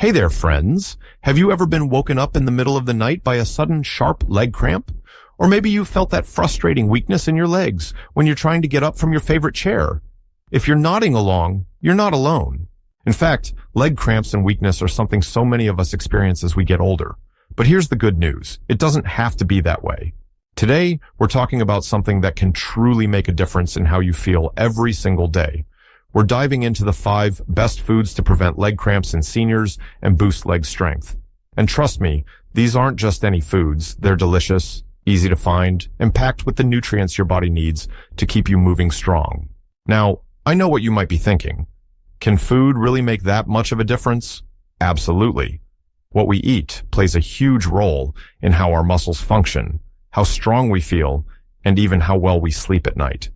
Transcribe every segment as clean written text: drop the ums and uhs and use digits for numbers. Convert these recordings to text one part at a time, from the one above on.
Hey there, friends. Have you ever been woken up in the middle of the night by a sudden sharp leg cramp? Or maybe you felt that frustrating weakness in your legs when you're trying to get up from your favorite chair. If you're nodding along, you're not alone. In fact, leg cramps and weakness are something so many of us experience as we get older. But here's the good news. It doesn't have to be that way. Today, we're talking about something that can truly make a difference in how you feel every single day. We're diving into the 5 best foods to prevent leg cramps in seniors and boost leg strength. And trust me, these aren't just any foods. They're delicious, easy to find, and packed with the nutrients your body needs to keep you moving strong. Now, I know what you might be thinking. Can food really make that much of a difference? Absolutely. What we eat plays a huge role in how our muscles function, how strong we feel, and even how well we sleep at night.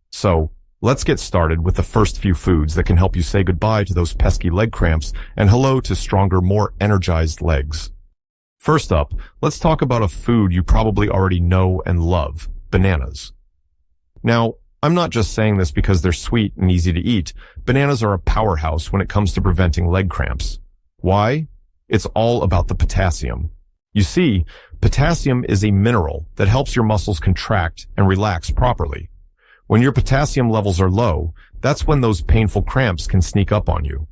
So, let's get started with the first few foods that can help you say goodbye to those pesky leg cramps and hello to stronger, more energized legs. First up, let's talk about a food you probably already know and love, bananas. Now, I'm not just saying this because they're sweet and easy to eat. Bananas are a powerhouse when it comes to preventing leg cramps. Why? It's all about the potassium. You see, potassium is a mineral that helps your muscles contract and relax properly. When your potassium levels are low, that's when those painful cramps can sneak up on you.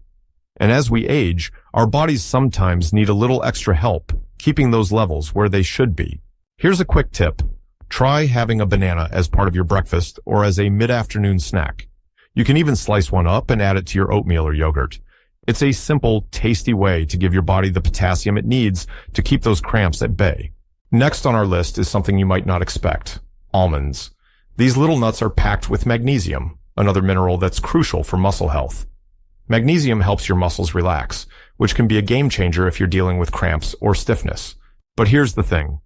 And as we age, our bodies sometimes need a little extra help keeping those levels where they should be. Here's a quick tip. Try having a banana as part of your breakfast or as a mid-afternoon snack. You can even slice one up and add it to your oatmeal or yogurt. It's a simple, tasty way to give your body the potassium it needs to keep those cramps at bay. Next on our list is something you might not expect: almonds. These little nuts are packed with magnesium, another mineral that's crucial for muscle health. Magnesium helps your muscles relax, which can be a game changer if you're dealing with cramps or stiffness. But here's the thing.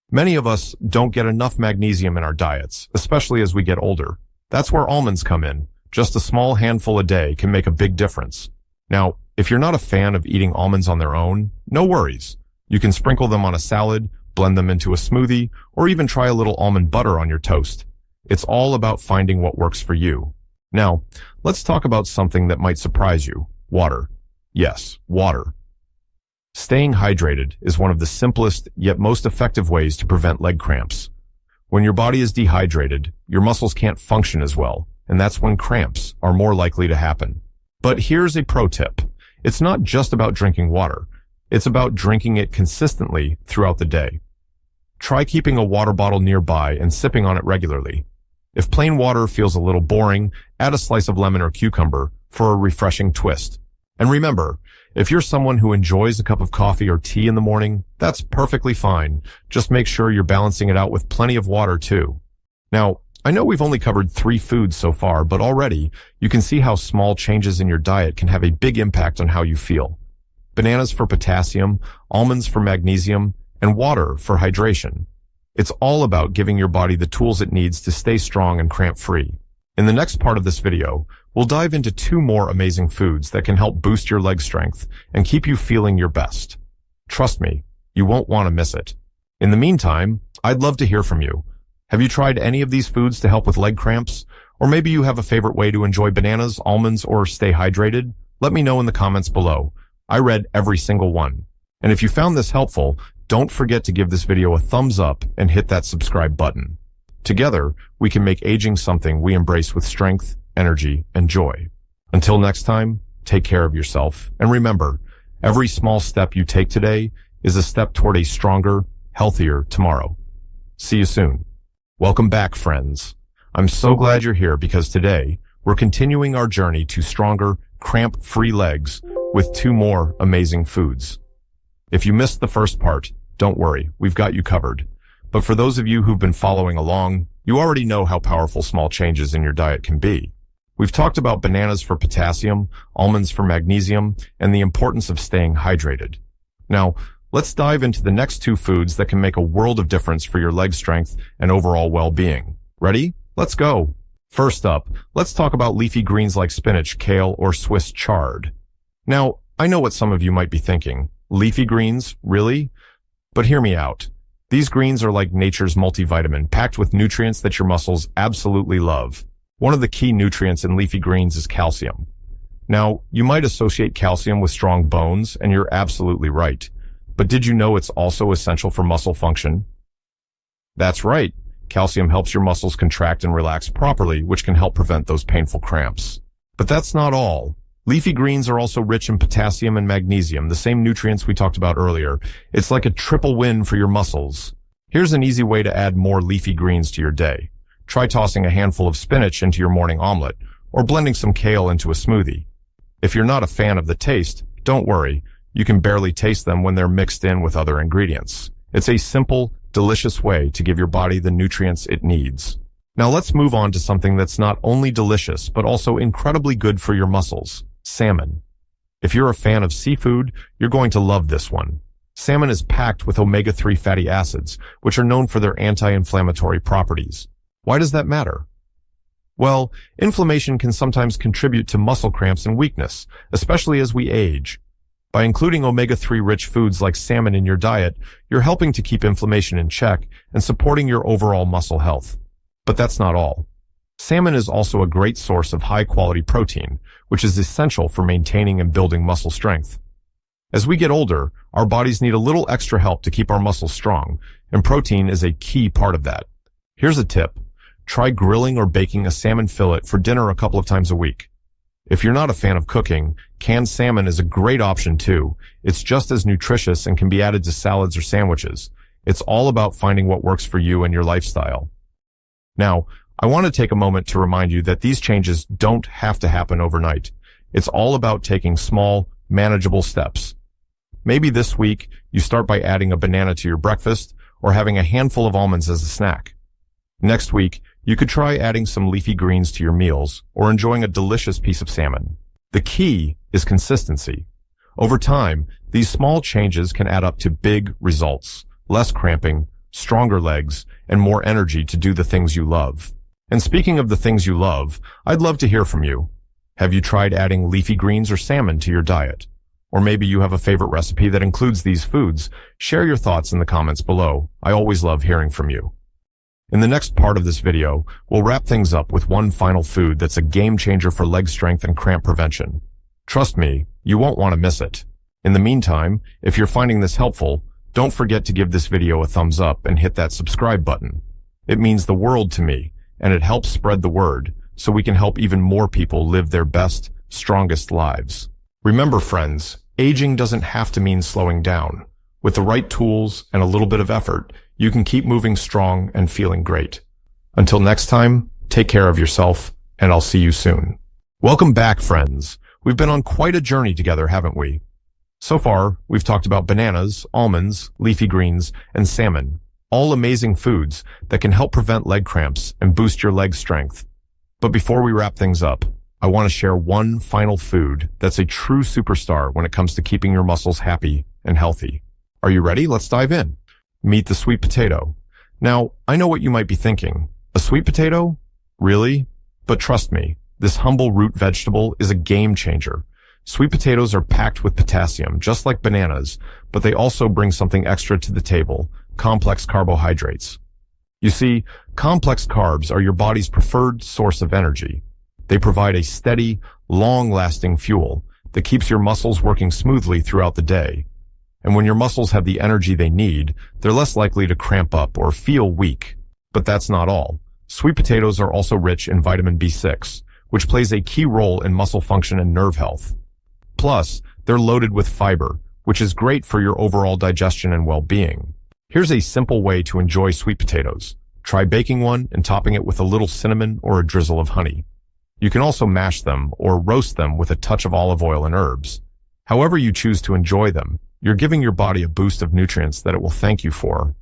Many of us don't get enough magnesium in our diets, especially as we get older. That's where almonds come in. Just a small handful a day can make a big difference. Now, if you're not a fan of eating almonds on their own, no worries. You can sprinkle them on a salad, blend them into a smoothie, or even try a little almond butter on your toast. It's all about finding what works for you. Now, let's talk about something that might surprise you: water. Yes, water. Staying hydrated is one of the simplest yet most effective ways to prevent leg cramps. When your body is dehydrated, your muscles can't function as well, and that's when cramps are more likely to happen. But here's a pro tip. It's not just about drinking water. It's about drinking it consistently throughout the day. Try keeping a water bottle nearby and sipping on it regularly. If plain water feels a little boring, add a slice of lemon or cucumber for a refreshing twist. And remember, if you're someone who enjoys a cup of coffee or tea in the morning, that's perfectly fine. Just make sure you're balancing it out with plenty of water too. Now, I know we've only covered 3 foods so far, but already you can see how small changes in your diet can have a big impact on how you feel. Bananas for potassium, almonds for magnesium, and water for hydration. It's all about giving your body the tools it needs to stay strong and cramp-free. In the next part of this video, we'll dive into 2 more amazing foods that can help boost your leg strength and keep you feeling your best. Trust me, you won't want to miss it. In the meantime, I'd love to hear from you. Have you tried any of these foods to help with leg cramps? Or maybe you have a favorite way to enjoy bananas, almonds, or stay hydrated? Let me know in the comments below. I read every single one. And if you found this helpful, don't forget to give this video a thumbs up and hit that subscribe button. Together, we can make aging something we embrace with strength, energy, and joy. Until next time, take care of yourself. And remember, every small step you take today is a step toward a stronger, healthier tomorrow. See you soon. Welcome back, friends. I'm so glad you're here because today, we're continuing our journey to stronger, cramp-free legs with 2 more amazing foods. If you missed the first part, don't worry, we've got you covered. But for those of you who've been following along, you already know how powerful small changes in your diet can be. We've talked about bananas for potassium, almonds for magnesium, and the importance of staying hydrated. Now, let's dive into the next 2 foods that can make a world of difference for your leg strength and overall well-being. Ready? Let's go. First up, let's talk about leafy greens like spinach, kale, or Swiss chard. Now, I know what some of you might be thinking. Leafy greens? Really? But hear me out. These greens are like nature's multivitamin, packed with nutrients that your muscles absolutely love. One of the key nutrients in leafy greens is calcium. Now, you might associate calcium with strong bones, and you're absolutely right. But did you know it's also essential for muscle function? That's right. Calcium helps your muscles contract and relax properly, which can help prevent those painful cramps. But that's not all. Leafy greens are also rich in potassium and magnesium, the same nutrients we talked about earlier. It's like a triple win for your muscles. Here's an easy way to add more leafy greens to your day. Try tossing a handful of spinach into your morning omelet, or blending some kale into a smoothie. If you're not a fan of the taste, don't worry. You can barely taste them when they're mixed in with other ingredients. It's a simple, delicious way to give your body the nutrients it needs. Now let's move on to something that's not only delicious, but also incredibly good for your muscles: salmon. If you're a fan of seafood, you're going to love this one. Salmon is packed with omega-3 fatty acids, which are known for their anti-inflammatory properties. Why does that matter? Well, inflammation can sometimes contribute to muscle cramps and weakness, especially as we age. By including omega-3 rich foods like salmon in your diet, you're helping to keep inflammation in check and supporting your overall muscle health. But that's not all. Salmon is also a great source of high-quality protein, which is essential for maintaining and building muscle strength. As we get older, our bodies need a little extra help to keep our muscles strong, and protein is a key part of that. Here's a tip. Try grilling or baking a salmon fillet for dinner a couple of times a week. If you're not a fan of cooking, canned salmon is a great option too. It's just as nutritious and can be added to salads or sandwiches. It's all about finding what works for you and your lifestyle. Now, I want to take a moment to remind you that these changes don't have to happen overnight. It's all about taking small, manageable steps. Maybe this week, you start by adding a banana to your breakfast or having a handful of almonds as a snack. Next week, you could try adding some leafy greens to your meals or enjoying a delicious piece of salmon. The key is consistency. Over time, these small changes can add up to big results: less cramping, stronger legs, and more energy to do the things you love. And speaking of the things you love, I'd love to hear from you. Have you tried adding leafy greens or salmon to your diet? Or maybe you have a favorite recipe that includes these foods. Share your thoughts in the comments below. I always love hearing from you. In the next part of this video, we'll wrap things up with one final food that's a game changer for leg strength and cramp prevention. Trust me, you won't want to miss it. In the meantime, if you're finding this helpful, don't forget to give this video a thumbs up and hit that subscribe button. It means the world to me, and it helps spread the word so we can help even more people live their best, strongest lives. Remember, friends, aging doesn't have to mean slowing down. With the right tools and a little bit of effort, you can keep moving strong and feeling great. Until next time, take care of yourself, and I'll see you soon. Welcome back, friends. We've been on quite a journey together, haven't we? So far, we've talked about bananas, almonds, leafy greens, and salmon, all amazing foods that can help prevent leg cramps and boost your leg strength. But before we wrap things up, I want to share one final food that's a true superstar when it comes to keeping your muscles happy and healthy. Are you ready? Let's dive in. Meet the sweet potato. Now, I know what you might be thinking. A sweet potato? Really? But trust me, this humble root vegetable is a game changer. Sweet potatoes are packed with potassium, just like bananas, but they also bring something extra to the table: complex carbohydrates. You see, complex carbs are your body's preferred source of energy. They provide a steady, long-lasting fuel that keeps your muscles working smoothly throughout the day. And when your muscles have the energy they need, they're less likely to cramp up or feel weak. But that's not all. Sweet potatoes are also rich in vitamin B6, which plays a key role in muscle function and nerve health. Plus, they're loaded with fiber, which is great for your overall digestion and well-being. Here's a simple way to enjoy sweet potatoes. Try baking one and topping it with a little cinnamon or a drizzle of honey. You can also mash them or roast them with a touch of olive oil and herbs. However you choose to enjoy them, you're giving your body a boost of nutrients that it will thank you for.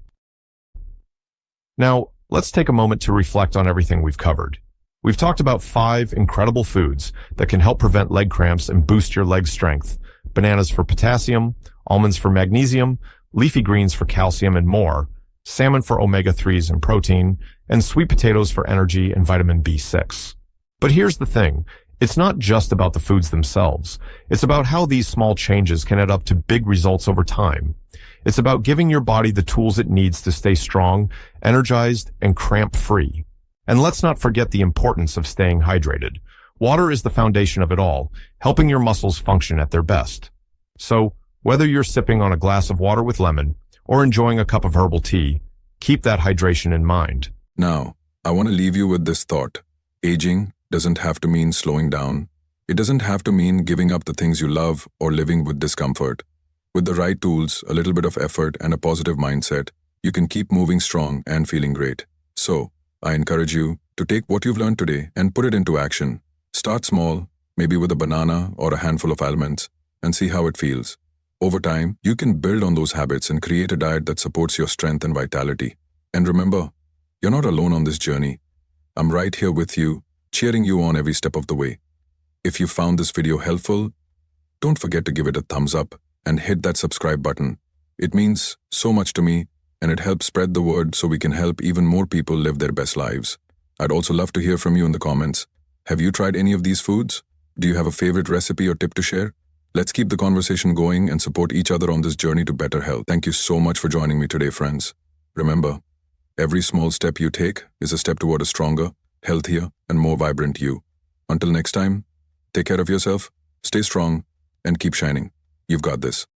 Now, let's take a moment to reflect on everything we've covered. We've talked about 5 incredible foods that can help prevent leg cramps and boost your leg strength: bananas for potassium, almonds for magnesium, leafy greens for calcium and more, salmon for omega-3s and protein, and sweet potatoes for energy and vitamin B6. But here's the thing. It's not just about the foods themselves. It's about how these small changes can add up to big results over time. It's about giving your body the tools it needs to stay strong, energized, and cramp-free. And let's not forget the importance of staying hydrated. Water is the foundation of it all, helping your muscles function at their best. So, whether you're sipping on a glass of water with lemon or enjoying a cup of herbal tea, keep that hydration in mind. Now, I want to leave you with this thought. Aging doesn't have to mean slowing down. It doesn't have to mean giving up the things you love or living with discomfort. With the right tools, a little bit of effort, and a positive mindset, you can keep moving strong and feeling great. So, I encourage you to take what you've learned today and put it into action. Start small, maybe with a banana or a handful of almonds, and see how it feels. Over time, you can build on those habits and create a diet that supports your strength and vitality. And remember, you're not alone on this journey. I'm right here with you, cheering you on every step of the way. If you found this video helpful, don't forget to give it a thumbs up and hit that subscribe button. It means so much to me, and it helps spread the word so we can help even more people live their best lives. I'd also love to hear from you in the comments. Have you tried any of these foods? Do you have a favorite recipe or tip to share? Let's keep the conversation going and support each other on this journey to better health. Thank you so much for joining me today, friends. Remember, every small step you take is a step toward a stronger, healthier, and more vibrant you. Until next time, take care of yourself, stay strong, and keep shining. You've got this.